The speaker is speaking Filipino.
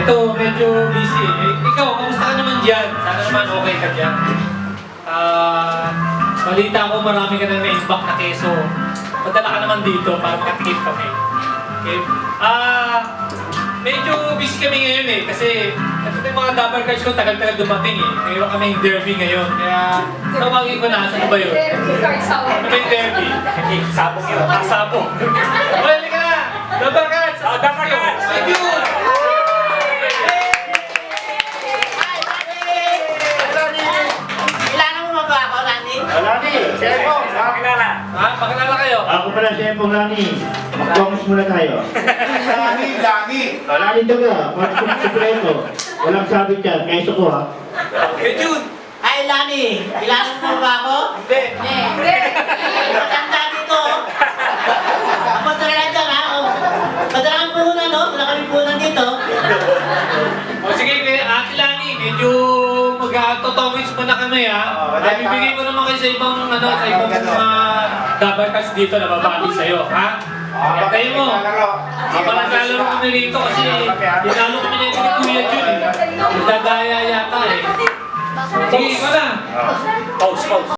Ito, medyo busy. Ikaw, kamusta ka naman dyan? Sana naman okay ka dyan. Balita ko marami ka na na-imbak na keso. Padala ka naman dito para makatikip kami. Okay? Medyo busy kami ngayon eh. Kasi ito yung mga double cards ko, tagal-tagal dumating eh. Ngayon kami yung derby ngayon. Kaya tawagin ko na, saan ba yun? Ano ba yung derby? Sabong yun. Sabong. Well, ka na! Double cards! Double cards! Thank you! Lani, Sempong. Pakilala. Ha? Pakilala kayo? Ako pala Sempong Lani. Mag-focus muna tayo. Lagi. Lani daga, parang kumpleto. Walang sabit yan, kaysa ko ha. Hey, Jun! Ay, Lani, kilala mo ba ako? Hindi. Matanda dito. Ako talaga dyan, ha? Madalang puhunan, no? Wala kami puhunan dito. O sige, Ate Lani, medyo mag-autotomins muna kami ha. Bibigay ko naman kayo sa ibang, sa ibang double cards dito na babali sa'yo, ha? Tayo mo. Mapalalaro kami rito kasi dinalo kami na ito ni Kuya Jun eh. Nagdadaya yata eh. Sige, ikaw na. Pause, pause.